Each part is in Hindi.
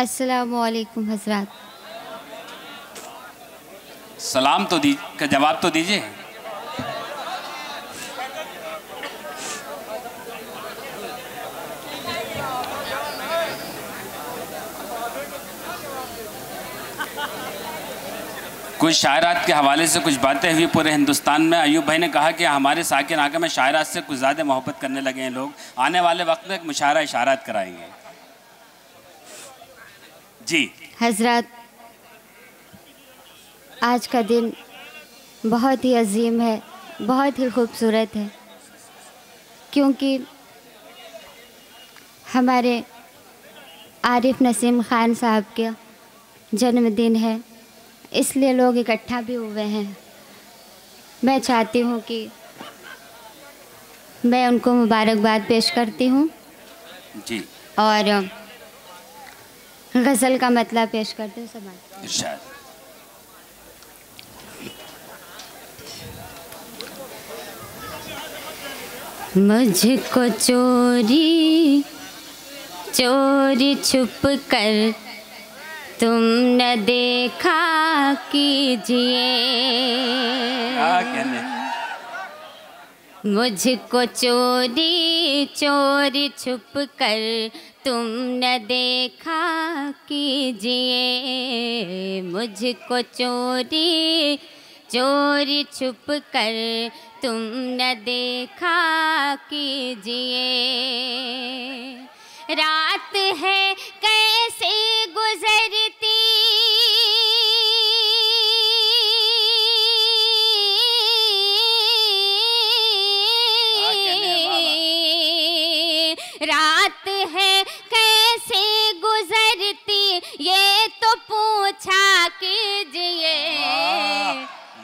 अस्सलामुअलैकुम हज़रात। सलाम तो का जवाब तो दीजिए। कुछ शायरात के हवाले से कुछ बातें हुई पूरे हिंदुस्तान में। अयूब भाई ने कहा कि हमारे साकिन आका में शायरात से कुछ ज़्यादा मोहब्बत करने लगे हैं लोग। आने वाले वक्त में एक मुशायरा इशारात कराएंगे। जी हज़रात, आज का दिन बहुत ही अजीम है, बहुत ही खूबसूरत है, क्योंकि हमारे आरिफ नसीम ख़ान साहब का जन्मदिन है, इसलिए लोग इकट्ठा भी हुए हैं। मैं चाहती हूँ कि मैं उनको मुबारकबाद पेश करती हूँ जी, और गज़ल का मतलब पेश करते हैं। सब इरशाद। मुझको चोरी चोरी छुप कर तुम न देखा कीजिए, मुझको चोरी चोरी छुप कर तुम न देखा कीजिए, मुझको चोरी चोरी छुप कर तुम न देखा कीजिए। रात है कैसे गुजरती रात है कैसे गुजरती ये तो पूछा कीजिए।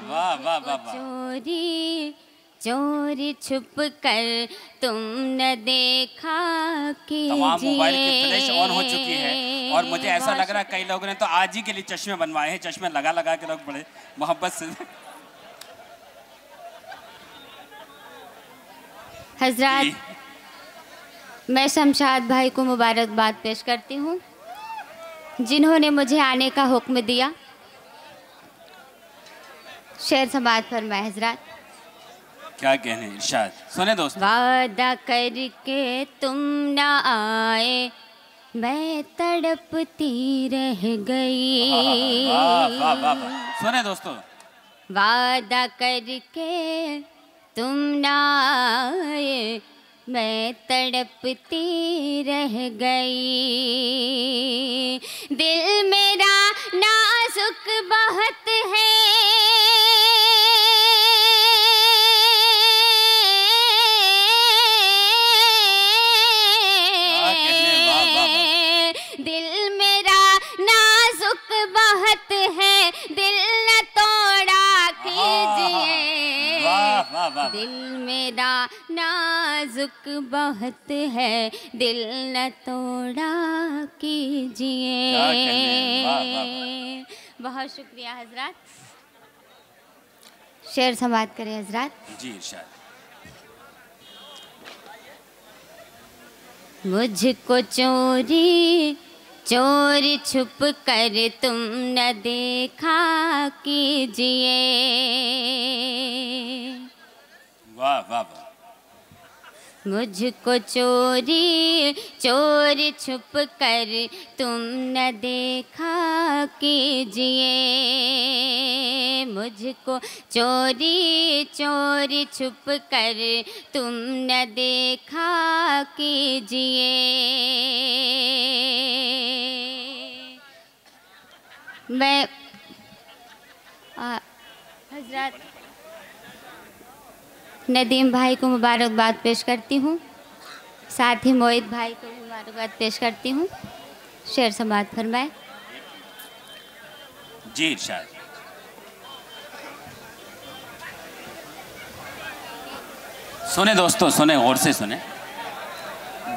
वाह वाह वाह। चोरी चोरी छुप कर तुम न देखा कीजिए। तमाम मोबाइल की फ्लैश ऑन हो चुकी है और मुझे ऐसा लग रहा है कई लोगों ने तो आज ही के लिए चश्मे बनवाए हैं। चश्मे लगा लगा के लोग बड़े मोहब्बत से। हजरात, मैं शमशाद भाई को मुबारकबाद पेश करती हूँ, जिन्होंने मुझे आने का हुक्म दिया। शेर समाअत फरमाए हजरात। क्या कहने, इरशाद सुने दोस्त। वादा करके तुम न आए मैं तड़पती रह गई। वाह वाह वाह। सुने दोस्तों। वादा करके तुम न आए मैं तड़पती रह गई। दिल मेरा नाजुक बहुत है, दिल मेरा नाजुक बहुत है, दिल न तोड़ा कीजिए। दिल मेरा नाजुक बहुत है, दिल न तोड़ा कीजिए। बहुत शुक्रिया हजरात। शेर समाअत करें हजरात। जी इरशाद। मुझको चोरी चोरी छुप कर तुम न देखा कीजिए। वाह वाह वाह। मुझको चोरी चोरी छुप कर तुम न देखा कीजिए, मुझको चोरी चोरी छुप कर तुम न देखा कीजिए। मैं हजरत नदीम भाई को मुबारकबाद पेश करती हूँ, साथ ही मोहित भाई को मुबारकबाद पेश करती हूँ। शेर समाअत फरमाए। जी इरशाद। सुने दोस्तों, सुने, गौर से सुने।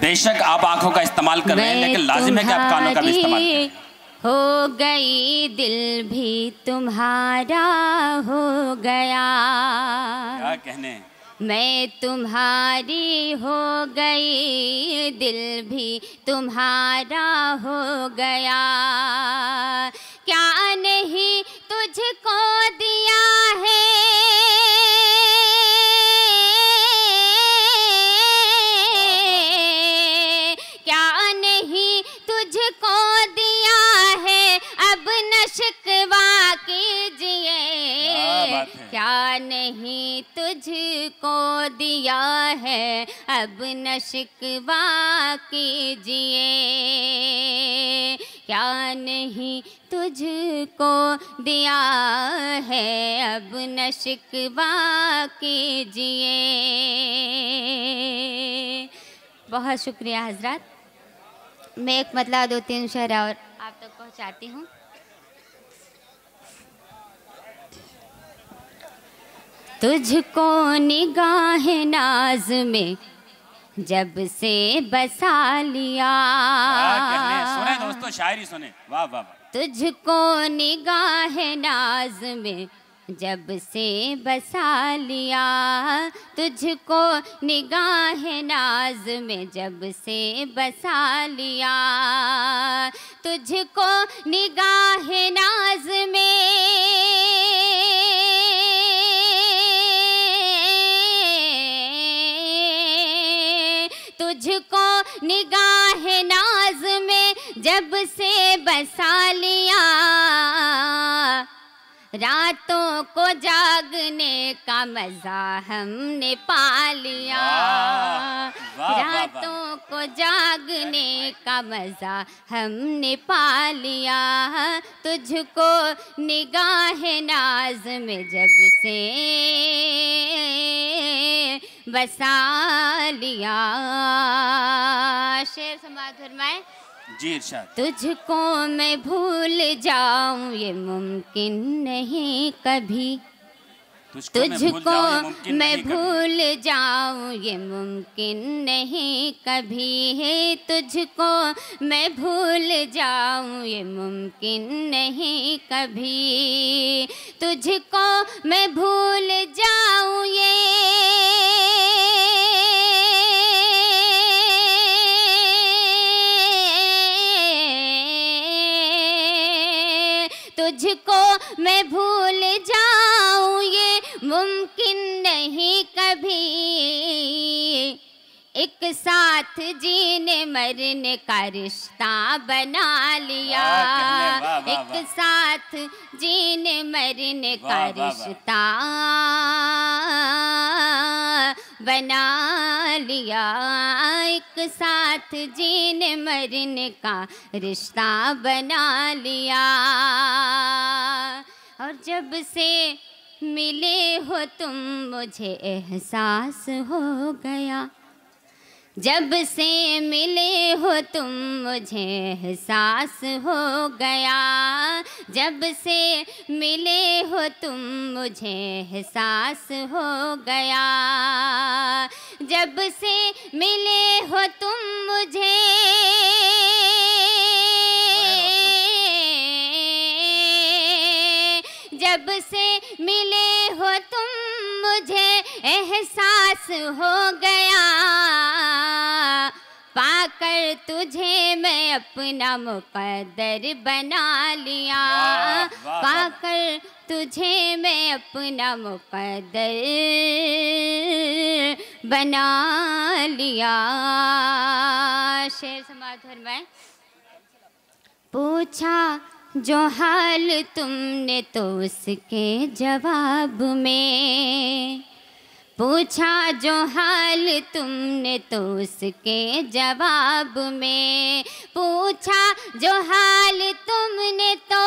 बेशक आप आंखों का इस्तेमाल कर रहे हैं, लेकिन लाजिम है कि आप कानों का भी इस्तेमाल करें। हो गई दिल भी तुम्हारा हो गया। क्या कहने। मैं तुम्हारी हो गई, दिल भी तुम्हारा हो गया। क्या नहीं तुझको दिया है, क्या नहीं तुझको दिया है, अब न शिकवा कीजिए। क्या नहीं तुझको दिया है, अब न शिकवा कीजिए। क्या नहीं तुझको दिया है, अब न शिकवा कीजिए। बहुत शुक्रिया हजरत। मैं एक मतलब 2-3 शेर और आप तक पहुंचाती हूँ। तुझको निगाह नाज में जब से बसा लिया। सुने दोस्तों, शायरी सुने। वाह वाह वाह। तुझको निगाह नाज में जब से बसा लिया, तुझको निगाह नाज में जब से बसा लिया, तुझको निगाह नाज में तुझको निगाह नाज में जब से बसा लिया, रातों को जागने का मजा हमने पा लिया। रातों को जागने का मजा हमने पा लिया, तुझको निगाह नाज में जब से बसा लिया। शेर समाज फरमाए जी इरशाद। तुझको मैं भूल जाऊं ये मुमकिन नहीं कभी, तुझको मैं भूल जाऊं ये मुमकिन नहीं कभी है, तुझको मैं भूल जाऊं ये मुमकिन नहीं कभी, तुझको मैं भूल जाऊं ये तुझको मैं भूल जाऊं ये मुमकिन नहीं कभी। एक साथ जीने मरने का रिश्ता बना लिया, एक साथ जीने मरने का रिश्ता बना लिया, एक साथ जीने मरने का रिश्ता बना लिया। और जब से मिले हो तुम मुझे एहसास हो गया, जब से मिले हो तुम मुझे एहसास हो गया, जब से मिले हो तुम मुझे एहसास हो गया, जब से मिले हो तुम मुझे जब से मिले हो तुम मुझे एहसास हो गया, पाकर तुझे मैं अपना मुकद्दर बना लिया, पाकर तुझे मैं अपना मुकद्दर बना लिया। शेर समाज फरमाए पूछा जो हाल तुमने तो उसके जवाब में, पूछा जो हाल तुमने तो उसके जवाब में, पूछा जो हाल तुमने तो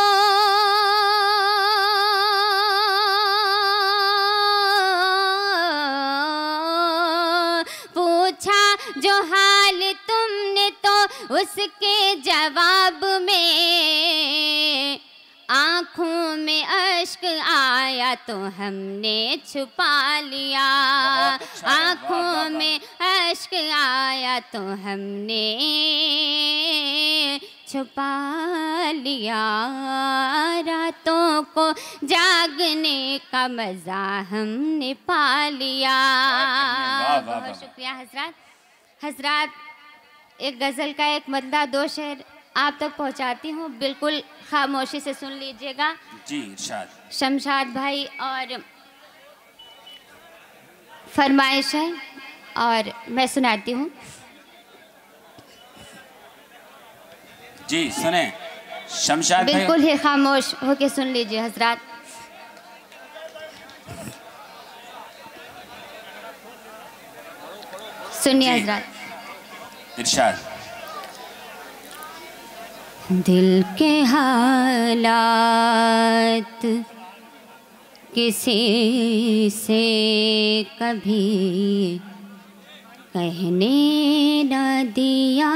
पूछा जो हाल तुमने तो उसके जवाब में, आँखों में अश्क आया तो हमने छुपा लिया, आँखों में अश्क आया तो हमने छुपा लिया, रातों को जागने का मज़ा हमने पा लिया। बहुत शुक्रिया हजरात। हजरात, एक गज़ल का एक मतला दो शेर आप तक पहुंचाती हूँ, बिल्कुल खामोशी से सुन लीजिएगा। जी इरशाद। शमशाद भाई और फरमाइश है और मैं सुनाती हूँ। जी सुने शमशाद भाई, बिल्कुल ही खामोश होके सुन लीजिए हजरात। सुनिए हजरात। इरशाद। दिल के हालात किसी से कभी कहने न दिया,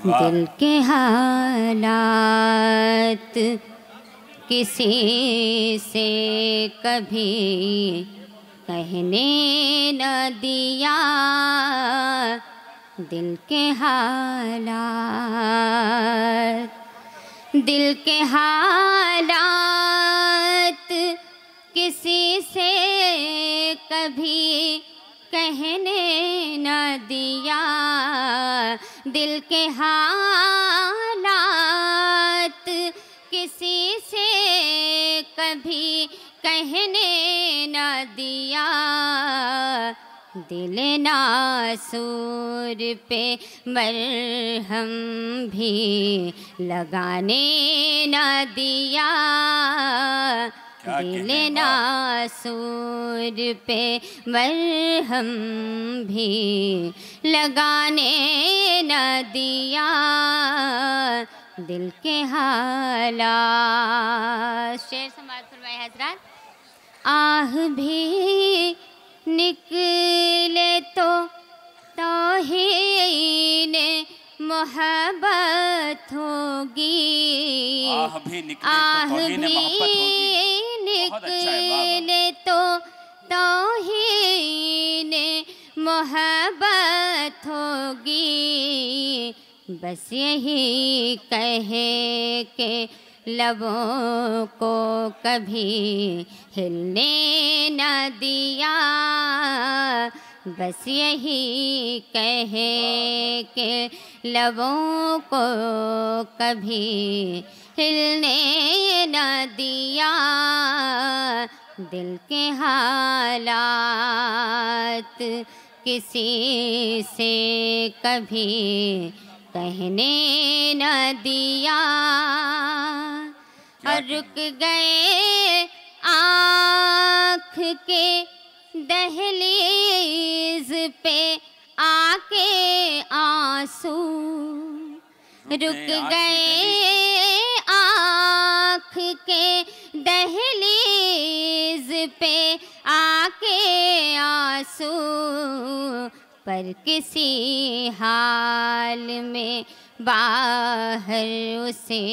दिल के हालात किसी से कभी कहने न दिया, दिल के हालात, दिल के हालात किसी से कभी कहने न दिया, दिल के हालात किसी से कभी कहने न दिया, दिल नासूर पे मरहम भी लगाने न दिया, दिल नासूर पे मरहम भी लगाने न दिया, दिल के हालात। शेर समाअत फरमाए हजरात। आह भी निकले तो तौहीन मोहब्बत होगी, आह भी निकले तो तौहीन मोहब्बत होगी, बस यही कहे के लबों को कभी हिलने न दिया, बस यही कहे के लबों को कभी हिलने न दिया, दिल के हालात किसी से कभी कहने न दिया, और रुक गए आँख के दहलीज पे आके आंसू, रुक गए आँख के दहलीज पे आके आंसू, पर किसी हाल में बाहर उसे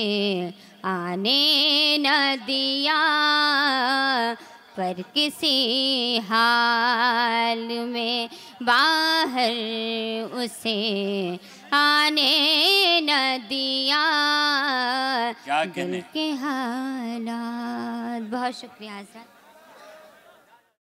आने न दिया, पर किसी हाल में बाहर उसे आने न दिया, दिल के हालात। बहुत शुक्रिया हज़रत।